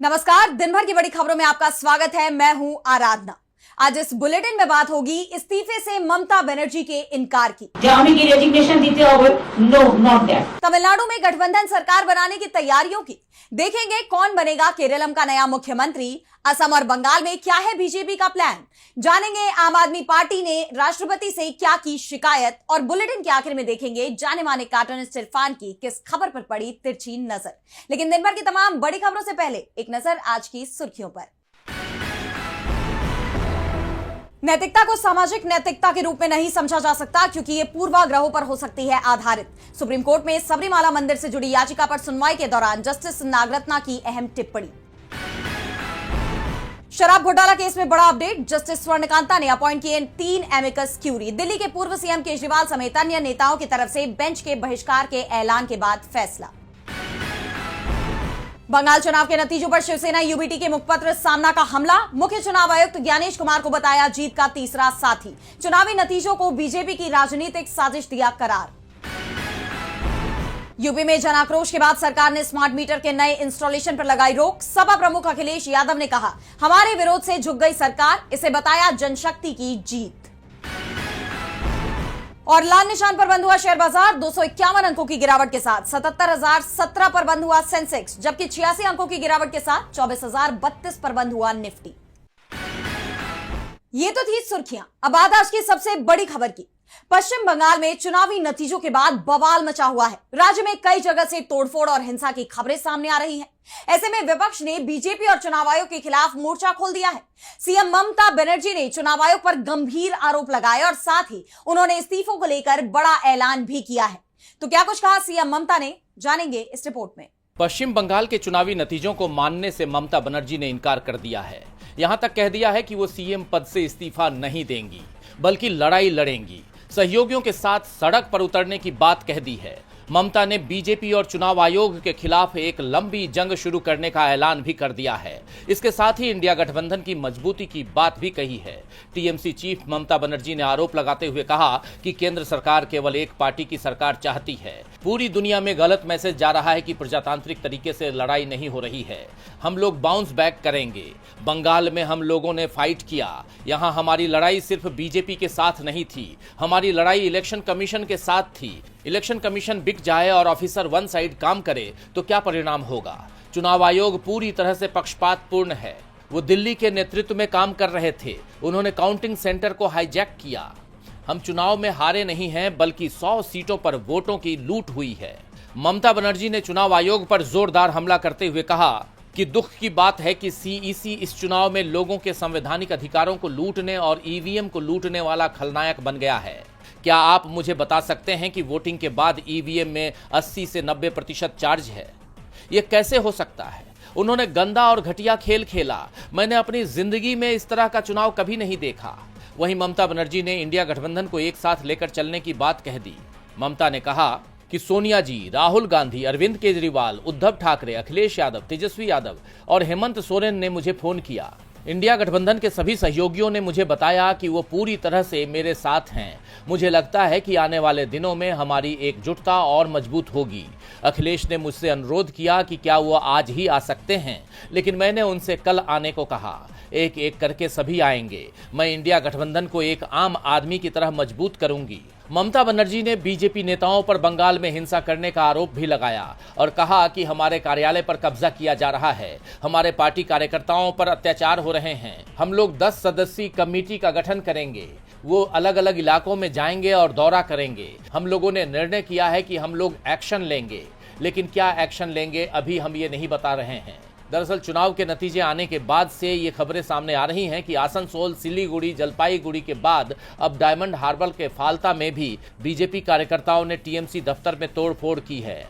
नमस्कार। दिन भर की बड़ी खबरों में आपका स्वागत है। मैं हूं आराधना। आज इस बुलेटिन में बात होगी इस्तीफे से ममता बनर्जी के इनकार की। तमिलनाडु में गठबंधन सरकार बनाने की तैयारियों की। देखेंगे कौन बनेगा केरलम का नया मुख्यमंत्री। असम और बंगाल में क्या है बीजेपी का प्लान। जानेंगे आम आदमी पार्टी ने राष्ट्रपति से क्या की शिकायत। और बुलेटिन के आखिर में देखेंगे जाने माने कार्टूनिस्ट इरफान की किस खबर पर पड़ी तिरछी नजर। लेकिन दिन भर की तमाम बड़ी खबरों से पहले एक नजर आज की सुर्खियों पर। नैतिकता को सामाजिक नैतिकता के रूप में नहीं समझा जा सकता क्योंकि ये पूर्वाग्रहों पर हो सकती है आधारित। सुप्रीम कोर्ट में सबरीमाला मंदिर से जुड़ी याचिका पर सुनवाई के दौरान जस्टिस नागरत्ना की अहम टिप्पणी। शराब घोटाला केस में बड़ा अपडेट। जस्टिस स्वर्णकांता ने अपॉइंट किए 3 एमिकस क्यूरी। दिल्ली के पूर्व सीएम केजरीवाल समेत अन्य नेताओं की तरफ से बेंच के बहिष्कार के ऐलान के बाद फैसला। बंगाल चुनाव के नतीजों पर शिवसेना यूबीटी के मुखपत्र सामना का हमला। मुख्य चुनाव आयुक्त ज्ञानेश कुमार को बताया जीत का तीसरा साथी। चुनावी नतीजों को बीजेपी की राजनीतिक साजिश दिया करार। यूपी में जन आक्रोश के बाद सरकार ने स्मार्ट मीटर के नए इंस्टॉलेशन पर लगाई रोक। सपा प्रमुख अखिलेश यादव ने कहा, हमारे विरोध से झुक गई सरकार, इसे बताया जनशक्ति की जीत। और लाल निशान पर बंद हुआ शेयर बाजार 251 अंकों की गिरावट के साथ 77,017 पर बंद हुआ सेंसेक्स, जबकि 86 अंकों की गिरावट के साथ 24,032 पर बंद हुआ निफ्टी। ये तो थी सुर्खियां। अब बात आज की सबसे बड़ी खबर की। पश्चिम बंगाल में चुनावी नतीजों के बाद बवाल मचा हुआ है। राज्य में कई जगह से तोड़फोड़ और हिंसा की खबरें सामने आ रही हैं। ऐसे में विपक्ष ने बीजेपी और चुनाव आयोग के खिलाफ मोर्चा खोल दिया है। सीएम ममता बनर्जी ने चुनाव आयोग पर गंभीर आरोप लगाए और साथ ही उन्होंने इस्तीफों को लेकर बड़ा ऐलान भी किया है। तो क्या कुछ कहा सीएम ममता ने, जानेंगे इस रिपोर्ट में। पश्चिम बंगाल के चुनावी नतीजों को मानने से ममता बनर्जी ने इनकार कर दिया है। यहां तक कह दिया है कि वो सीएम पद से इस्तीफा नहीं देंगी, बल्कि लड़ाई लड़ेंगी। सहयोगियों के साथ सड़क पर उतरने की बात कह दी है। ममता ने बीजेपी और चुनाव आयोग के खिलाफ एक लंबी जंग शुरू करने का ऐलान भी कर दिया है। इसके साथ ही इंडिया गठबंधन की मजबूती की बात भी कही है। टीएमसी चीफ ममता बनर्जी ने आरोप लगाते हुए कहा कि केंद्र सरकार केवल एक पार्टी की सरकार चाहती है। पूरी दुनिया में गलत मैसेज जा रहा है कि प्रजातांत्रिक तरीके से लड़ाई नहीं हो रही है। हम लोग बाउंस बैक करेंगे। बंगाल में हम लोगों ने फाइट किया। यहाँ हमारी लड़ाई सिर्फ बीजेपी के साथ नहीं थी, हमारी लड़ाई इलेक्शन कमीशन के साथ थी। इलेक्शन कमीशन बिक जाए और ऑफिसर वन साइड काम करे तो क्या परिणाम होगा। चुनाव आयोग पूरी तरह से पक्षपातपूर्ण है। वो दिल्ली के नेतृत्व में काम कर रहे थे। उन्होंने काउंटिंग सेंटर को हाईजैक किया। हम चुनाव में हारे नहीं हैं, बल्कि 100 सीटों पर वोटों की लूट हुई है। ममता बनर्जी ने चुनाव आयोग पर जोरदार हमला करते हुए कहा कि दुख की बात है कि सीईसी इस चुनाव में लोगों के संवैधानिक अधिकारों को लूटने और ईवीएम को लूटने वाला खलनायक बन गया है। क्या आप मुझे बता सकते हैं कि वोटिंग के बाद ईवीएम में 80 से 90% चार्ज है? ये कैसे हो सकता है? उन्होंने गंदा और घटिया खेल खेला। मैंने अपनी जिंदगी में इस तरह का चुनाव कभी नहीं देखा। वहीं ममता बनर्जी ने इंडिया गठबंधन को एक साथ लेकर चलने की बात कह दी। ममता ने कहा कि सोनिया जी, राहुल गांधी, अरविंद केजरीवाल, उद्धव ठाकरे, अखिलेश यादव, तेजस्वी यादव और हेमंत सोरेन ने मुझे फोन किया। इंडिया गठबंधन के सभी सहयोगियों ने मुझे बताया कि वो पूरी तरह से मेरे साथ हैं। मुझे लगता है कि आने वाले दिनों में हमारी एकजुटता और मजबूत होगी। अखिलेश ने मुझसे अनुरोध किया कि क्या वो आज ही आ सकते हैं, लेकिन मैंने उनसे कल आने को कहा। एक एक करके सभी आएंगे। मैं इंडिया गठबंधन को एक आम आदमी की तरह मजबूत करूंगी। ममता बनर्जी ने बीजेपी नेताओं पर बंगाल में हिंसा करने का आरोप भी लगाया और कहा कि हमारे कार्यालय पर कब्जा किया जा रहा है, हमारे पार्टी कार्यकर्ताओं पर अत्याचार हो रहे हैं। हम लोग 10 सदस्यीय कमेटी का गठन करेंगे। वो अलग अलग इलाकों में जाएंगे और दौरा करेंगे। हम लोगों ने निर्णय किया है कि हम लोग एक्शन लेंगे, लेकिन क्या एक्शन लेंगे अभी हम ये नहीं बता रहे हैं। दरअसल चुनाव के नतीजे आने के बाद से ये खबरें सामने आ रही हैं कि आसनसोल, सिलीगुड़ी, जलपाईगुड़ी के बाद अब डायमंड हार्बर के फाल्ता में भी बीजेपी कार्यकर्ताओं ने टीएमसी दफ्तर में तोड़फोड़ की है।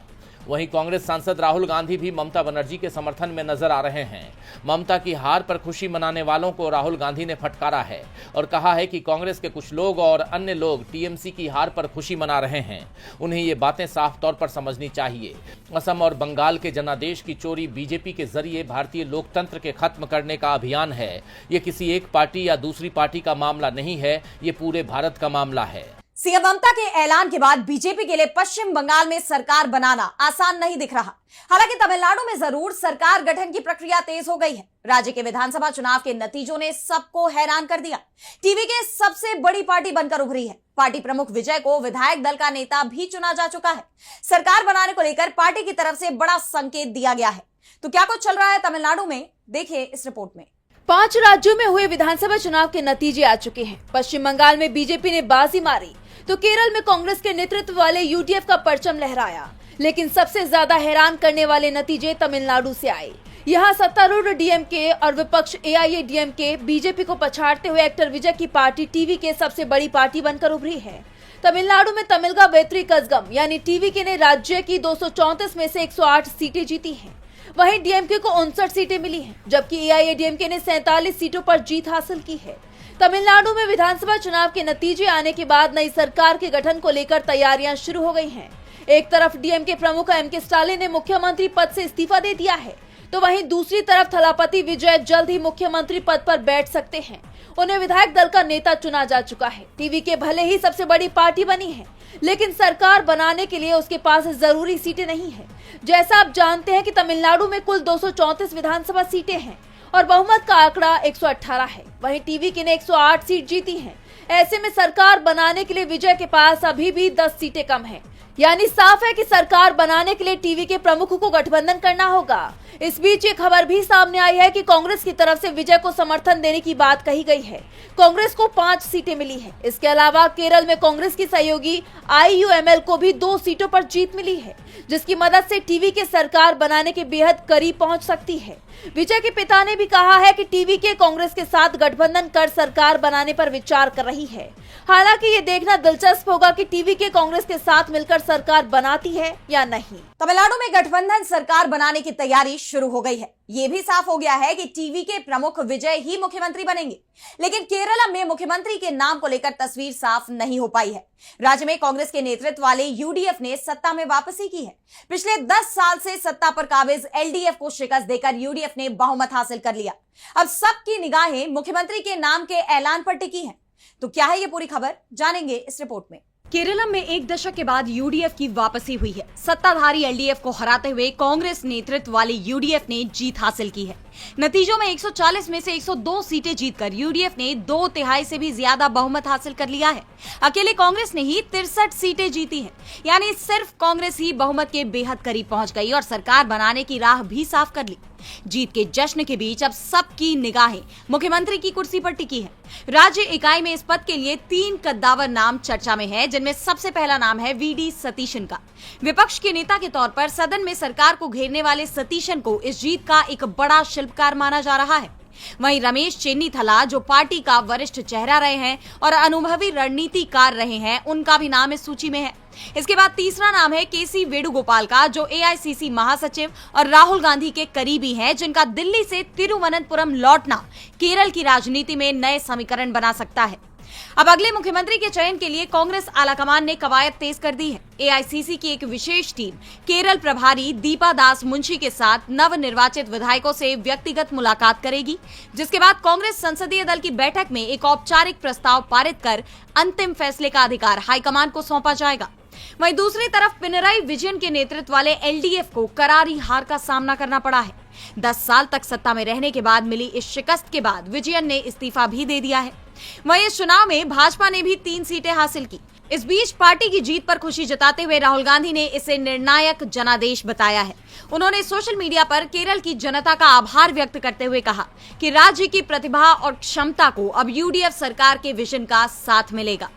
वहीं कांग्रेस सांसद राहुल गांधी भी ममता बनर्जी के समर्थन में नजर आ रहे हैं। ममता की हार पर खुशी मनाने वालों को राहुल गांधी ने फटकारा है और कहा है कि कांग्रेस के कुछ लोग और अन्य लोग टीएमसी की हार पर खुशी मना रहे हैं। उन्हें ये बातें साफ तौर पर समझनी चाहिए। असम और बंगाल के जनादेश की चोरी बीजेपी के जरिए भारतीय लोकतंत्र के खत्म करने का अभियान है। ये किसी एक पार्टी या दूसरी पार्टी का मामला नहीं है, ये पूरे भारत का मामला है। सीएम ममता के ऐलान के बाद बीजेपी के लिए पश्चिम बंगाल में सरकार बनाना आसान नहीं दिख रहा। हालांकि तमिलनाडु में जरूर सरकार गठन की प्रक्रिया तेज हो गई है। राज्य के विधानसभा चुनाव के नतीजों ने सबको हैरान कर दिया। टीवी के सबसे बड़ी पार्टी बनकर उभरी है। पार्टी प्रमुख विजय को विधायक दल का नेता भी चुना जा चुका है। सरकार बनाने को लेकर पार्टी की तरफ से बड़ा संकेत दिया गया है। तो क्या कुछ चल रहा है तमिलनाडु में, देखिए इस रिपोर्ट में। 5 राज्यों में हुए विधानसभा चुनाव के नतीजे आ चुके हैं। पश्चिम बंगाल में बीजेपी ने बाजी मारी तो केरल में कांग्रेस के नेतृत्व वाले यूडीएफ का परचम लहराया। लेकिन सबसे ज्यादा हैरान करने वाले नतीजे तमिलनाडु से आए। यहाँ सत्तारूढ़ डीएमके और विपक्ष एआईएडीएमके बीजेपी को पछाड़ते हुए एक्टर विजय की पार्टी टीवी के सबसे बड़ी पार्टी बनकर उभरी है। तमिलनाडु में तमिलगा वेत्री कजगम यानी टीवीके ने राज्य की 234 में से 108 सीटें जीती हैं। वहीं डीएमके को 59 सीटें मिली हैं, जबकि एआईएडीएमके ने 47 सीटों पर जीत हासिल की है। तमिलनाडु में विधानसभा चुनाव के नतीजे आने के बाद नई सरकार के गठन को लेकर तैयारियां शुरू हो गई हैं। एक तरफ डीएमके प्रमुख एमके स्टालिन ने मुख्यमंत्री पद से इस्तीफा दे दिया है, तो वहीं दूसरी तरफ थलापति विजय जल्द ही मुख्यमंत्री पद पर बैठ सकते हैं। उन्हें विधायक दल का नेता चुना जा चुका है। टीवी के भले ही सबसे बड़ी पार्टी बनी है, लेकिन सरकार बनाने के लिए उसके पास जरूरी सीटें नहीं है। जैसा आप जानते हैं कि तमिलनाडु में कुल 234 विधानसभा सीटें हैं और बहुमत का आंकड़ा 118 है। वहीं टीवीके ने 108 सीट जीती हैं। ऐसे में सरकार बनाने के लिए विजय के पास अभी भी 10 सीटें कम हैं। यानी साफ है कि सरकार बनाने के लिए टीवीके प्रमुख को गठबंधन करना होगा। इस बीच ये खबर भी सामने आई है कि कांग्रेस की तरफ से विजय को समर्थन देने की बात कही गई है। कांग्रेस को 5 सीटें मिली है। इसके अलावा केरल में कांग्रेस की सहयोगी आईयूएमएल को भी 2 सीटों पर जीत मिली है, जिसकी मदद से टीवीके सरकार बनाने के बेहद करीब पहुंच सकती है। विजय के पिता ने भी कहा है कि टीवीके कांग्रेस के साथ गठबंधन कर सरकार बनाने पर विचार कर रही है। हालांकि ये देखना दिलचस्प होगा कि टीवीके कांग्रेस के साथ मिलकर सरकार बनाती है या नहीं। तमिलनाडु में गठबंधन सरकार बनाने की तैयारी शुरू हो गई है। ये भी साफ हो गया है कि टीवीके प्रमुख विजय ही मुख्यमंत्री बनेंगे। लेकिन केरल में मुख्यमंत्री के नाम को लेकर तस्वीर साफ नहीं हो पाई है। राज्य में कांग्रेस के नेतृत्व वाले यूडीएफ ने सत्ता में वापसी की है। पिछले 10 साल से सत्ता पर काबिज एलडीएफ को शिकस्त देकर यूडीएफ ने बहुमत हासिल कर लिया। अब सबकी निगाहें मुख्यमंत्री के नाम के ऐलान पर टिकी हैं। तो क्या है ये पूरी खबर, जानेंगे इस रिपोर्ट में। केरल में 1 दशक के बाद यूडीएफ की वापसी हुई है। सत्ताधारी एलडीएफ को हराते हुए कांग्रेस नेतृत्व वाले यूडीएफ ने जीत हासिल की है। नतीजों में 140 में से 102 सीटें जीतकर यूडीएफ ने 2/3 से भी ज्यादा बहुमत हासिल कर लिया है। अकेले कांग्रेस ने ही 63 सीटें जीती हैं। यानी सिर्फ कांग्रेस ही बहुमत के बेहद करीब पहुंच गई और सरकार बनाने की राह भी साफ कर ली। जीत के जश्न के बीच अब सबकी निगाहें मुख्यमंत्री की कुर्सी पर टिकी है। राज्य इकाई में इस पद के लिए 3 कद्दावर नाम चर्चा में है, जिनमें सबसे पहला नाम है वीडी सतीशन का। विपक्ष के नेता के तौर पर सदन में सरकार को घेरने वाले सतीशन को इस जीत का एक बड़ा शिल्पकार माना जा रहा है। वहीं रमेश चेन्नीथला, जो पार्टी का वरिष्ठ चेहरा रहे हैं और अनुभवी रणनीतिकार रहे हैं, उनका भी नाम इस सूची में है। इसके बाद तीसरा नाम है केसी वेणुगोपाल का, जो एआईसीसी महासचिव और राहुल गांधी के करीबी हैं, जिनका दिल्ली से तिरुवनंतपुरम लौटना केरल की राजनीति में नए समीकरण बना सकता है। अब अगले मुख्यमंत्री के चयन के लिए कांग्रेस आलाकमान ने कवायद तेज कर दी है। एआईसीसी की एक विशेष टीम केरल प्रभारी दीपा दास मुंशी के साथ नवनिर्वाचित विधायकों से व्यक्तिगत मुलाकात करेगी, जिसके बाद कांग्रेस संसदीय दल की बैठक में एक औपचारिक प्रस्ताव पारित कर अंतिम फैसले का अधिकार हाईकमान को सौंपा जाएगा। वहीं दूसरी तरफ पिनराई विजयन के नेतृत्व वाले एलडीएफ को करारी हार का सामना करना पड़ा है। 10 साल तक सत्ता में रहने के बाद मिली इस शिकस्त के बाद विजयन ने इस्तीफा भी दे दिया है। वहीं इस चुनाव में भाजपा ने भी 3 सीटें हासिल की। इस बीच पार्टी की जीत पर खुशी जताते हुए राहुल गांधी ने इसे निर्णायक जनादेश बताया है। उन्होंने सोशल मीडिया पर केरल की जनता का आभार व्यक्त करते हुए कहा कि राज्य की प्रतिभा और क्षमता को अब यूडीएफ सरकार के विजन का साथ मिलेगा।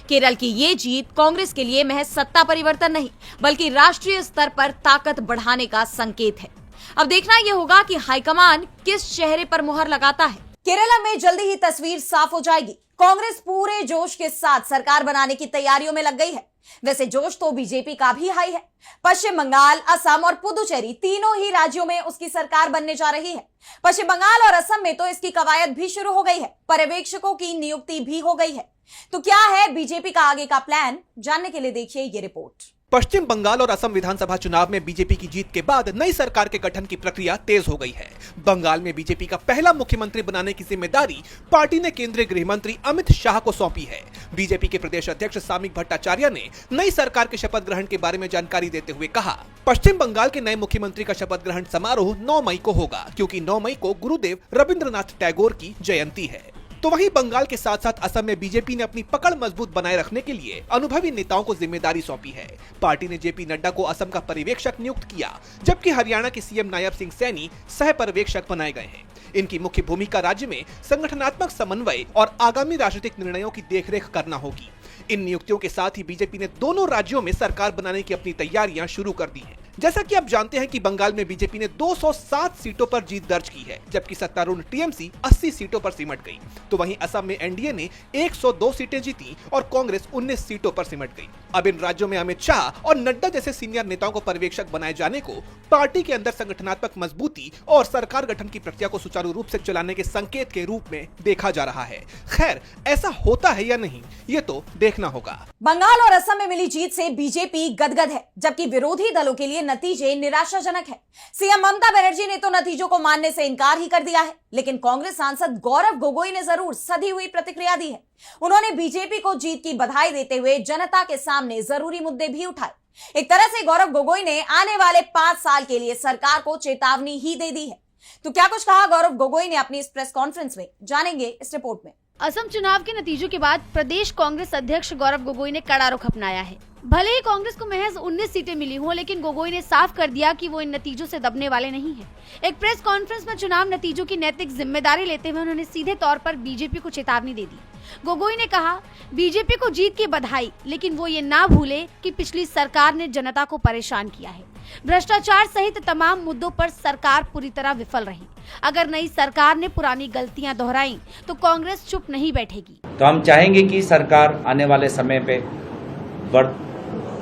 केरल की ये जीत कांग्रेस के लिए महज सत्ता परिवर्तन नहीं, बल्कि राष्ट्रीय स्तर पर ताकत बढ़ाने का संकेत है। अब देखना यह होगा कि हाईकमान किस चेहरे पर मुहर लगाता है। केरल में जल्दी ही तस्वीर साफ हो जाएगी। कांग्रेस पूरे जोश के साथ सरकार बनाने की तैयारियों में लग गई है। वैसे जोश तो बीजेपी का भी हाई है। पश्चिम बंगाल, असम और पुदुचेरी तीनों ही राज्यों में उसकी सरकार बनने जा रही है। पश्चिम बंगाल और असम में तो इसकी कवायद भी शुरू हो गई है। पर्यवेक्षकों की नियुक्ति भी हो गई है। तो क्या है बीजेपी का आगे का प्लान, जानने के लिए देखिए ये रिपोर्ट। पश्चिम बंगाल और असम विधानसभा चुनाव में बीजेपी की जीत के बाद नई सरकार के गठन की प्रक्रिया तेज हो गई है। बंगाल में बीजेपी का पहला मुख्यमंत्री बनाने की जिम्मेदारी पार्टी ने केंद्रीय गृह मंत्री अमित शाह को सौंपी है। बीजेपी के प्रदेश अध्यक्ष सामिक भट्टाचार्य ने नई सरकार के शपथ ग्रहण के बारे में जानकारी देते हुए कहा, पश्चिम बंगाल के नए मुख्यमंत्री का शपथ ग्रहण समारोह 9 मई को होगा, क्योंकि 9 मई को गुरुदेव रविंद्रनाथ टैगोर की जयंती है। तो वहीं बंगाल के साथ साथ असम में बीजेपी ने अपनी पकड़ मजबूत बनाए रखने के लिए अनुभवी नेताओं को जिम्मेदारी सौंपी है। पार्टी ने जेपी नड्डा को असम का पर्यवेक्षक नियुक्त किया, जबकि हरियाणा के सीएम नायब सिंह सैनी सह पर्यवेक्षक बनाए गए हैं। इनकी मुख्य भूमिका राज्य में संगठनात्मक समन्वय और आगामी राजनीतिक निर्णयों की देखरेख करना होगी। इन नियुक्तियों के साथ ही बीजेपी ने दोनों राज्यों में सरकार बनाने की अपनी तैयारियां शुरू कर दी हैं। जैसा कि आप जानते हैं कि बंगाल में बीजेपी ने 207 सीटों पर जीत दर्ज की है, जबकि सत्तारूढ़ टीएमसी 80 सीटों पर सिमट गई। तो वहीं असम में एनडीए ने 102 सीटें जीती और कांग्रेस 19 सीटों पर सिमट गई। अब इन राज्यों में अमित शाह और नड्डा जैसे सीनियर नेताओं को पर्यवेक्षक बनाए जाने को पार्टी के अंदर संगठनात्मक मजबूती और सरकार गठन की प्रक्रिया को सुचारू रूप से चलाने के संकेत के रूप में देखा जा रहा है। खैर, ऐसा होता है या नहीं, ये तो देखना होगा। बंगाल और असम में मिली जीत से बीजेपी गदगद है, जबकि विरोधी दलों के लिए नतीजे निराशाजनक है। सीएम ममता बनर्जी ने तो नतीजों को मानने से इनकार ही कर दिया है, लेकिन कांग्रेस सांसद गौरव गोगोई ने जरूर सधी हुई प्रतिक्रिया दी है। उन्होंने बीजेपी को जीत की बधाई देते हुए जनता के सामने जरूरी मुद्दे भी उठाए। एक तरह से गौरव गोगोई ने आने वाले 5 साल के लिए सरकार को चेतावनी ही दे दी है। तो क्या कुछ कहा गौरव गोगोई ने अपनी इस प्रेस कॉन्फ्रेंस में, जानेंगे इस रिपोर्ट में। असम चुनाव के नतीजों के बाद प्रदेश कांग्रेस अध्यक्ष गौरव गोगोई ने कड़ा रुख अपनाया है। भले ही कांग्रेस को महज 19 सीटें मिली हों, लेकिन गोगोई ने साफ कर दिया कि वो इन नतीजों से दबने वाले नहीं हैं। एक प्रेस कॉन्फ्रेंस में चुनाव नतीजों की नैतिक जिम्मेदारी लेते हुए उन्होंने सीधे तौर पर बीजेपी को चेतावनी दे दी। गोगोई ने कहा, बीजेपी को जीत की बधाई, लेकिन वो ये ना भूले कि पिछली सरकार ने जनता को परेशान किया है। भ्रष्टाचार सहित तमाम मुद्दों पर सरकार पूरी तरह विफल रही। अगर नई सरकार ने पुरानी गलतियां दोहराई तो कांग्रेस चुप नहीं बैठेगी। तो हम चाहेंगे कि सरकार आने वाले समय पे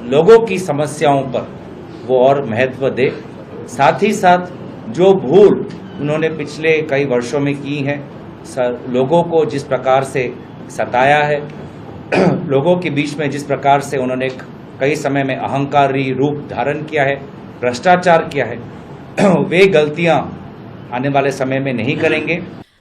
लोगों की समस्याओं पर वो और महत्व दे। साथ ही साथ जो भूल उन्होंने पिछले कई वर्षों में की है, लोगों को जिस प्रकार से सताया है, लोगों के बीच में जिस प्रकार से उन्होंने कई समय में अहंकारी रूप धारण किया है, भ्रष्टाचार किया है, वे गलतियां आने वाले समय में नहीं करेंगे।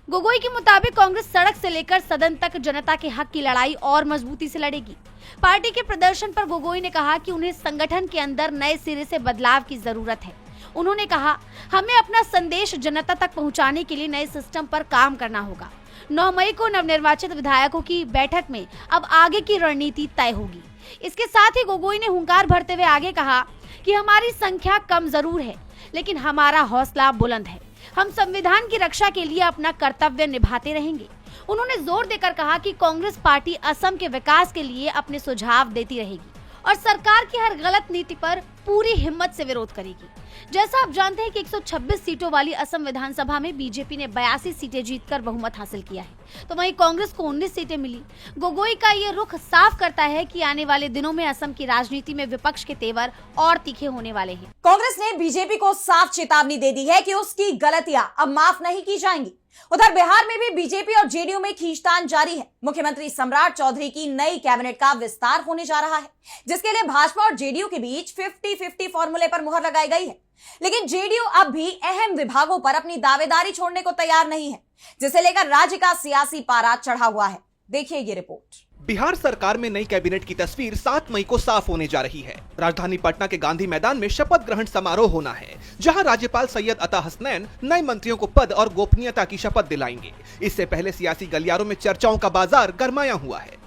गोगोई के मुताबिक कांग्रेस सड़क से लेकर सदन तक जनता के हक की लड़ाई और मजबूती से लड़ेगी। पार्टी के प्रदर्शन पर गोगोई ने कहा कि उन्हें संगठन के अंदर नए सिरे से बदलाव की जरूरत है। उन्होंने कहा, हमें अपना संदेश जनता तक पहुंचाने के लिए नए सिस्टम पर काम करना होगा। 9 मई को नवनिर्वाचित विधायकों की बैठक में अब आगे की रणनीति तय होगी। इसके साथ ही गोगोई ने हुंकार भरते हुए आगे कहा कि हमारी संख्या कम जरूर है, लेकिन हमारा हौसला बुलंद है। हम संविधान की रक्षा के लिए अपना कर्तव्य निभाते रहेंगे। उन्होंने जोर देकर कहा कि कांग्रेस पार्टी असम के विकास के लिए अपने सुझाव देती रहेगी और सरकार की हर गलत नीति पर पूरी हिम्मत से विरोध करेगी। जैसा आप जानते हैं कि 126 सीटों वाली असम विधानसभा में बीजेपी ने 82 सीटें जीतकर बहुमत हासिल किया है, तो वहीं कांग्रेस को 19 सीटें मिली। गोगोई का ये रुख साफ करता है कि आने वाले दिनों में असम की राजनीति में विपक्ष के तेवर और तीखे होने वाले हैं। कांग्रेस ने बीजेपी को साफ चेतावनी दे दी है कि उसकी गलतियां अब माफ नहीं की जाएंगी। उधर बिहार में भी बीजेपी और जेडीयू में खींचतान जारी है। मुख्यमंत्री सम्राट चौधरी की नई कैबिनेट का विस्तार होने जा रहा है, जिसके लिए भाजपा और जेडीयू के बीच 50-50 फॉर्मूले पर मुहर लगाई गई है। लेकिन जेडीयू अब भी अहम विभागों पर अपनी दावेदारी छोड़ने को तैयार नहीं है, जिसे लेकर राज्य का सियासी पारा चढ़ा हुआ है। देखिए ये रिपोर्ट। बिहार सरकार में नई कैबिनेट की तस्वीर 7 मई को साफ होने जा रही है। राजधानी पटना के गांधी मैदान में शपथ ग्रहण समारोह होना है, जहां राज्यपाल सैयद अता हसनैन नए मंत्रियों को पद और गोपनीयता की शपथ दिलाएंगे। इससे पहले सियासी गलियारों में चर्चाओं का बाजार गरमाया हुआ है।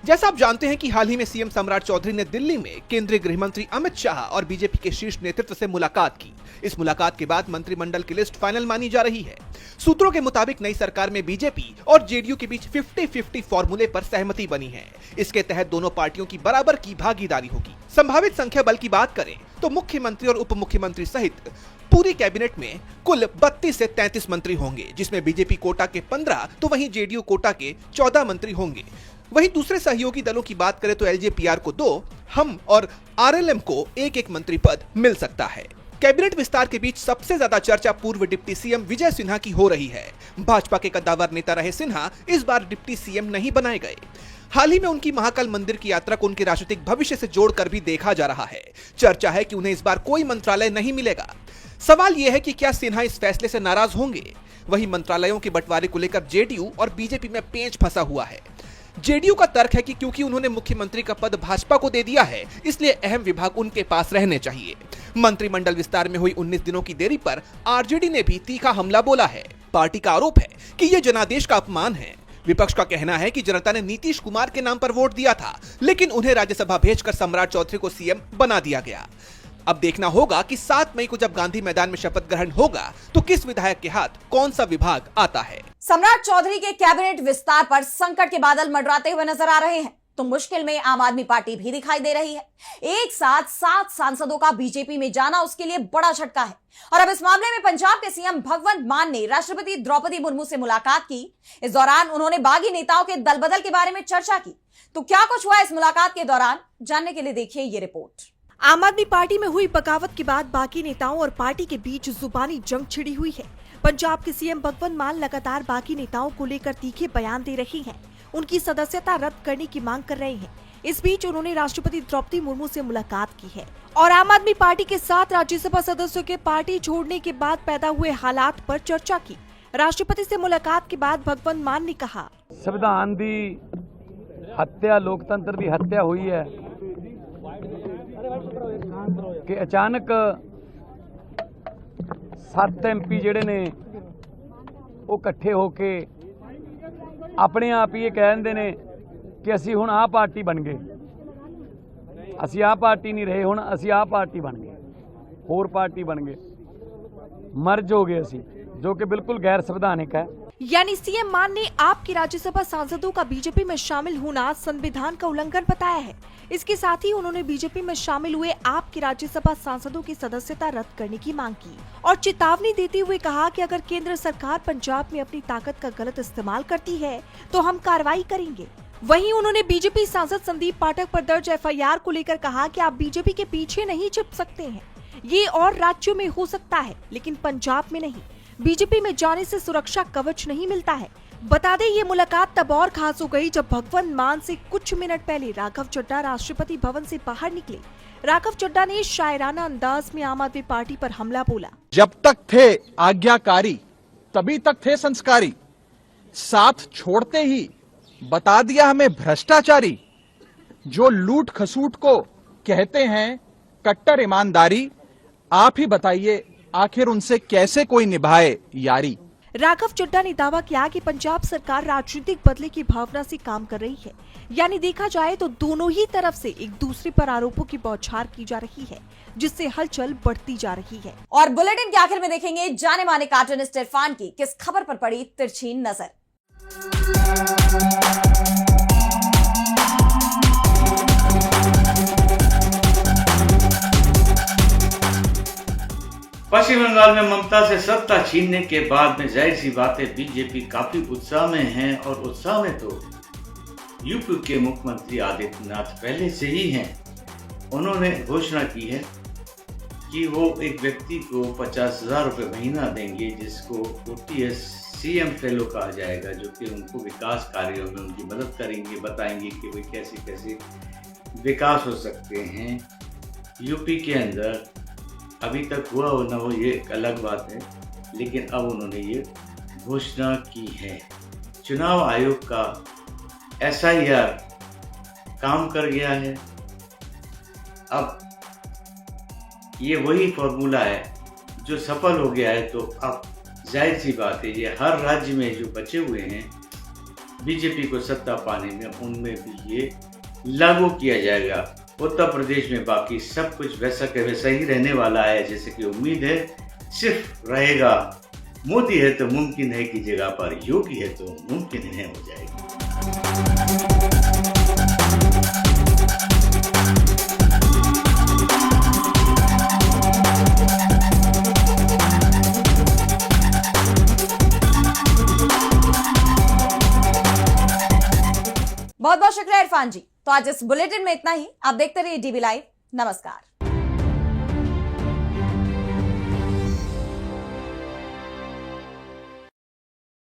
जैसा आप जानते हैं कि हाल ही में सीएम सम्राट चौधरी ने दिल्ली में केंद्रीय गृह मंत्री अमित शाह और बीजेपी के शीर्ष नेतृत्व से मुलाकात की। इस मुलाकात के बाद मंत्रिमंडल की लिस्ट फाइनल मानी जा रही है। सूत्रों के मुताबिक नई सरकार में बीजेपी और जेडीयू के बीच 50-50 फॉर्मूले पर सहमति बनी है। इसके तहत दोनों पार्टियों की बराबर की भागीदारी होगी। संभावित संख्या बल की बात करें तो मुख्यमंत्री और उप मुख्यमंत्री सहित पूरी कैबिनेट में कुल 32 से 33 मंत्री होंगे, जिसमें बीजेपी कोटा के 15 तो वहीं जेडीयू कोटा के 14 मंत्री होंगे। वहीं दूसरे सहयोगी दलों की बात करें तो एलजेपीआर को 2, हम और आरएलएम को 1-1 मंत्री पद मिल सकता है। कैबिनेट विस्तार के बीच सबसे ज्यादा चर्चा पूर्व डिप्टी सीएम विजय सिन्हा की हो रही है। भाजपा के कद्दावर नेता रहे सिन्हा इस बार डिप्टी सीएम नहीं बनाए गए। हाल ही में उनकी महाकाल मंदिर की यात्रा को उनके राजनीतिक भविष्य से जोड़कर भी देखा जा रहा है। चर्चा है कि उन्हें इस बार कोई मंत्रालय नहीं मिलेगा। सवाल यह है कि क्या सिन्हा इस फैसले से नाराज होंगे। वहीं मंत्रालयों के बंटवारे को लेकर जेडीयू और बीजेपी में पेंच फंसा हुआ है। जेडीयू का तर्क है कि क्योंकि उन्होंने मुख्यमंत्री का पद भाजपा को दे दिया है, इसलिए अहम विभाग उनके पास रहने चाहिए। मंत्रिमंडल विस्तार में हुई 19 दिनों की देरी पर आरजेडी ने भी तीखा हमला बोला है। पार्टी का आरोप है कि ये जनादेश का अपमान है। विपक्ष का कहना है कि जनता ने नीतीश कुमार के नाम पर वोट दिया था, लेकिन उन्हें राज्यसभा भेजकर सम्राट चौधरी को सीएम बना दिया गया। अब देखना होगा कि 7 मई को जब गांधी मैदान में शपथ ग्रहण होगा तो किस विधायक के हाथ कौन सा विभाग आता है। सम्राट चौधरी के कैबिनेट विस्तार पर संकट के बादल मंडराते हुए नजर आ रहे हैं, तो मुश्किल में आम आदमी पार्टी भी दिखाई दे रही है। एक साथ 7 सांसदों का बीजेपी में जाना उसके लिए बड़ा झटका है। और अब इस मामले में पंजाब के सीएम भगवंत मान ने राष्ट्रपति द्रौपदी मुर्मू से मुलाकात की। इस दौरान उन्होंने बागी नेताओं के दल बदल के बारे में चर्चा की। तो क्या कुछ हुआ इस मुलाकात के दौरान, जानने के लिए देखिए ये रिपोर्ट। आम आदमी पार्टी में हुई बगावत के बाद बागी नेताओं और पार्टी के बीच जुबानी जंग छिड़ी हुई है। पंजाब के सीएम भगवंत मान लगातार बागी नेताओं को लेकर तीखे बयान दे रहे हैं। उनकी सदस्यता रद्द करने की मांग कर रहे हैं। इस बीच उन्होंने राष्ट्रपति द्रौपदी मुर्मू से मुलाकात की है और आम आदमी पार्टी के 7 राज्यसभा सदस्यों के पार्टी छोड़ने के बाद पैदा हुए हालात पर चर्चा की। राष्ट्रपति से मुलाकात के बाद भगवंत मान ने कहा, संविधान दी हत्या, लोकतंत्र दी हत्या हुई है कि अचानक 7 MP ਜਿਹੜੇ ਨੇ ਉਹ ਇਕੱਠੇ ਹੋ ਕੇ ਆਪਣੇ ਆਪ ਹੀ ਇਹ ਕਹਿੰਦੇ ਨੇ ਕਿ ਅਸੀਂ ਹੁਣ ਆਹ ਪਾਰਟੀ ਬਣ ਗਏ। ਅਸੀਂ ਆਹ ਪਾਰਟੀ ਨਹੀਂ ਰਹੇ, ਹੁਣ ਅਸੀਂ ਆਹ ਪਾਰਟੀ ਬਣ ਗਏ, ਹੋਰ ਪਾर्टी बन गए, मर्ज हो गए ਅਸੀਂ, जो कि बिल्कुल गैर संवैधानिक है। यानी सीएम मान ने आपके राज्यसभा सांसदों का बीजेपी में शामिल होना संविधान का उल्लंघन बताया है। इसके साथ ही उन्होंने बीजेपी में शामिल हुए आपके राज्यसभा सांसदों की सदस्यता रद्द करने की मांग की और चेतावनी देते हुए कहा कि अगर केंद्र सरकार पंजाब में अपनी ताकत का गलत इस्तेमाल करती है तो हम कार्रवाई करेंगे। वहीं उन्होंने बीजेपी सांसद संदीप पाठक पर दर्ज एफआईआर को लेकर कहा कि आप बीजेपी के पीछे नहीं छिप सकते हैं। ये और राज्यों में हो सकता है, लेकिन पंजाब में नहीं। बीजेपी में जाने से सुरक्षा कवच नहीं मिलता है। बता दें, ये मुलाकात तब और खास हो गई जब भगवंत मान से कुछ मिनट पहले राघव चड्ढा राष्ट्रपति भवन से बाहर निकले। राघव चड्ढा ने शायराना अंदाज में आम आदमी पार्टी पर हमला बोला। जब तक थे आज्ञाकारी तभी तक थे संस्कारी, साथ छोड़ते ही बता दिया हमें भ्रष्टाचारी। जो लूट खसूट को कहते हैं कट्टर ईमानदारी, आप ही बताइए आखिर उनसे कैसे कोई निभाए यारी। राघव चड्ढा ने दावा किया कि पंजाब सरकार राजनीतिक बदले की भावना से काम कर रही है। यानी देखा जाए तो दोनों ही तरफ से एक दूसरे पर आरोपों की बौछार की जा रही है, जिससे हलचल बढ़ती जा रही है। और बुलेटिन के आखिर में देखेंगे जाने माने कार्टूनिस्ट इरफान की किस खबर पर पड़ी तिरछी नजर। पश्चिम बंगाल में ममता से सत्ता छीनने के बाद में जाहिर सी बात है बीजेपी काफी उत्साह में है और उत्साह में तो यूपी के मुख्यमंत्री आदित्यनाथ पहले से ही हैं। उन्होंने घोषणा की है कि वो एक व्यक्ति को 50,000 रुपये महीना देंगे, जिसको OTS CM फेलो कहा जाएगा, जो कि उनको विकास कार्यों में उनकी मदद करेंगे, बताएंगे कि भाई कैसे कैसे विकास हो सकते हैं यूपी के अंदर। अभी तक हुआ हो ना हो ये एक अलग बात है, लेकिन अब उन्होंने ये घोषणा की है। चुनाव आयोग का SIR काम कर गया है। अब ये वही फॉर्मूला है जो सफल हो गया है, तो अब जाहिर सी बात है ये हर राज्य में जो बचे हुए हैं बीजेपी को सत्ता पाने में, उनमें भी ये लागू किया जाएगा। उत्तर प्रदेश में बाकी सब कुछ वैसा के वैसा ही रहने वाला है जैसे कि उम्मीद है। सिर्फ रहेगा मोदी है तो मुमकिन है की जगह पर योगी है तो मुमकिन है हो जाएगी। बहुत बहुत शुक्रिया इरफान जी। तो आज इस बुलेटिन में इतना ही। आप देखते रहिए DB लाइव। नमस्कार।